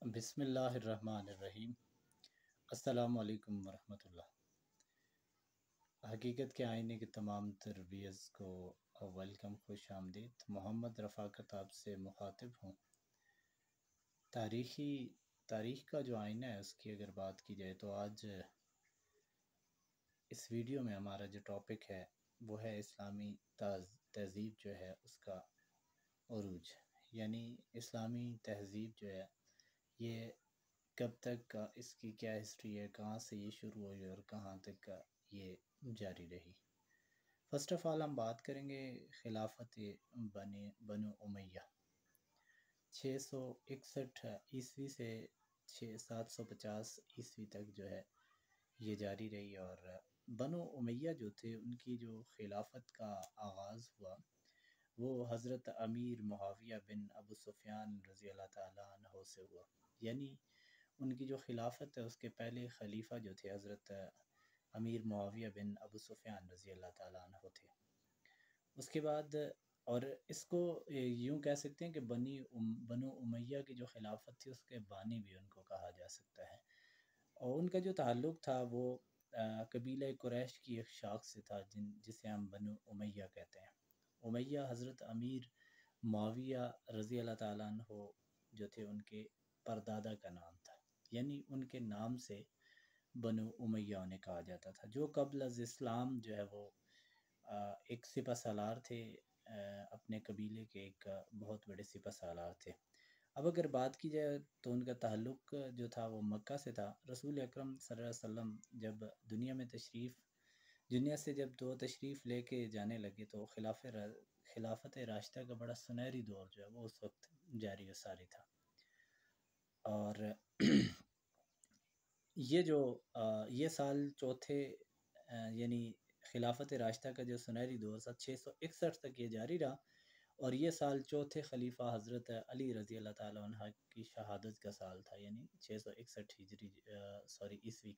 बिस्मिल्लाहिर्रहमानिर्रहीम। अस्सलाम वालेकुम वरहमतुल्लाह। हकीकत के आईने के तमाम तरबियस को वेलकम, खुश आमदीद। मोहम्मद रफ़ाकत आपसे मुखातिब हूँ। तारीख़ का जो आईना है उसकी अगर बात की जाए तो आज इस वीडियो में हमारा जो टॉपिक है वो है इस्लामी तहज़ीब जो है उसका उरूज, यानी इस्लामी तहज़ीब जो है ये कब तक का, इसकी क्या हिस्ट्री है, कहाँ से ये शुरू हुई और कहाँ तक का ये जारी रही। फ़र्स्ट ऑफ़ ऑल हम बात करेंगे खिलाफत बनु उमैया 661 ईस्वी से 750 ईस्वी तक जो है ये जारी रही। और बनु उमैया जो थे उनकी जो खिलाफत का आगाज़ हुआ वो हज़रत अमीर मुआविया बिन अबू सुफ़ियान रज़ी अल्लाह ताला अन्हु से हुआ। यानी उनकी जो खिलाफत है उसके पहले खलीफा जो थे हज़रत अमीर मुआविया बिन अबू सुफ़ियान रज़ी अल्लाह ताला अन्हु थे। उसके बाद और इसको यूँ कह सकते हैं कि बनु उमैया की जो खिलाफत थी उसके बानी भी उनको कहा जा सकता है। और उनका जो ताल्लुक़ था वो कबीला कुरैश की एक शाख से था जिसे हम बनु उमैया कहते हैं। उमैया हज़रत अमीर मुआविया रज़ी अल्लाह ताला अन्हु जो थे उनके परदादा का नाम था, यानी उनके नाम से बनु उमैया उन्हें कहा जाता था, जो क़ब्ल अज़ इस्लाम जो है वो एक सिपह सालार थे, अपने कबीले के एक बहुत बड़े सिपह सालार थे। अब अगर बात की जाए तो उनका ताल्लुक़ जो था वो मक्का से था। रसूल अकरम सल्लल्लाहु अलैहि वसल्लम जब दुनिया से जब तो तशरीफ़ लेके जाने लगे तो खिलाफत राशिदा का बड़ा सुनहरी दौर जो है वो उस वक्त जारी व सारी था। और ये साल चौथे यानी खिलाफत राशिदा का जो सुनहरी दौर था 661 तक ये जारी रहा। और ये साल चौथे खलीफा हज़रत अली रज़ी अल्लाह ताला अन्हु की शहादत का साल था, यानी 661 ईस्वी।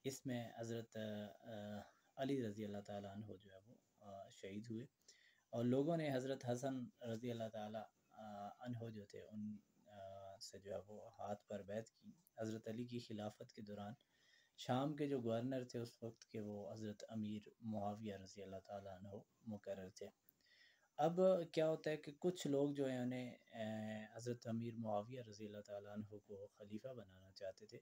इसमें हज़रत अली रज़ी अल्लाह ताला अन्हु जो है वो शहीद हुए। और लोगों ने हज़रत हसन रज़ी अल्लाह ताला अन्हु जो थे उन से जो है वो हाथ पर बैत की। हज़रत अली की खिलाफत के दौरान शाम के जो गवर्नर थे उस वक्त के वो हज़रत अमीर मुआविया रज़ी अल्लाह ताला अन्हु मुकर्रर थे। अब क्या होता है कि कुछ लोग जो है उन्हें हज़रत अमीर मुआविया रज़ी अल्लाह ताला अन्हु को खलीफा बनाना चाहते थे।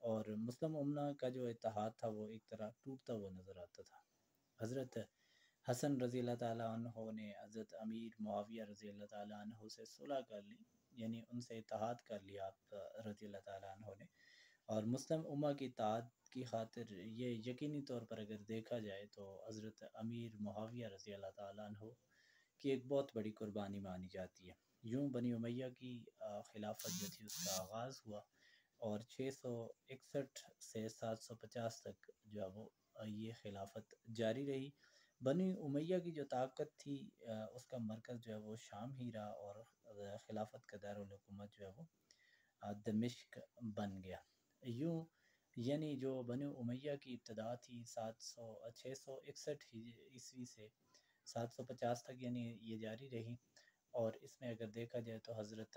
और मुस्लिम उम्मा का जो इत्तेहाद था वो एक तरह टूटता हुआ नज़र आता था। हज़रत हसन रज़ी अल्लाह ताला अन्हु ने हज़रत अमीर मुआविया रज़ी अल्लाह ताला अन्हु से सुलह कर ली, यानी उनसे इत्तेहाद कर लिया आप रज़ी अल्लाह ताला अन्हु ने। और मुस्लिम उम्मा की इत्तेहाद की खातिर ये यकीनी तौर पर अगर देखा जाए तो हज़रत अमीर मुआविया रज़ी अल्लाह ताला अन्हु की एक बहुत बड़ी कुर्बानी मानी जाती है। यूँ बनी उमैया की खिलाफत जो थी उसका आगाज़ हुआ और 661 से 750 तक जो है वो ये खिलाफत जारी रही। बनी उमैया की जो ताकत थी उसका मरकज़ जो है वो शाम ही रहा और खिलाफत का दारुल हुकूमत जो है वो दमिश्क बन गया। यूँ यानी जो बनी उमैया की इब्तदा थी 661 ईस्वी से 750 तक, यानी ये जारी रही। और इसमें अगर देखा जाए तो हज़रत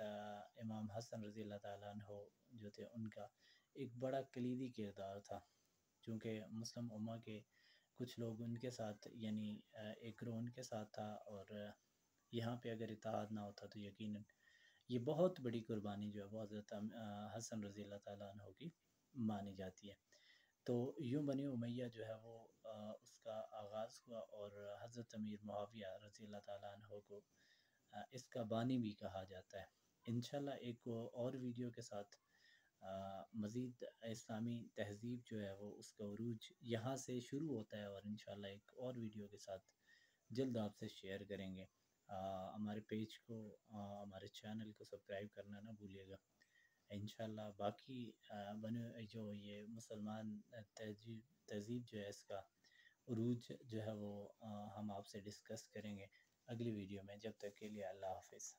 इमाम हसन रज़ी अल्लाह ताला अन्हु जो थे उनका एक बड़ा कलीदी किरदार था, चूँकि मुस्लिम उम्मा के कुछ लोग उनके साथ, यानी एक ग्रोह उनके साथ था। और यहाँ पे अगर इत्तेहाद ना होता तो यकीनन ये बहुत बड़ी कुर्बानी जो है वो हज़रत हसन रज़ी अल्लाह ताला अन्हु की मानी जाती है। तो यूँ बनी उमैया जो है वो उसका आगाज़ हुआ और हज़रत अमीर मुआविया रज़ी अल्लाह ताला अन्हु को इसका बानी भी कहा जाता है। इंशाल्लाह एक और वीडियो के साथ मज़ीद इस्लामी तहज़ीब जो है वो उसका उरूज यहाँ से शुरू होता है और इंशाल्लाह एक और वीडियो के साथ जल्द आपसे शेयर करेंगे। हमारे पेज को हमारे चैनल को सब्सक्राइब करना ना भूलिएगा। इंशाल्लाह बाकी बने जो ये मुसलमान तहज़ीब जो है इसका उरूज जो है वो हम आपसे डिस्कस करेंगे अगली वीडियो में। जब तक के लिए अल्लाह हाफ़िज़।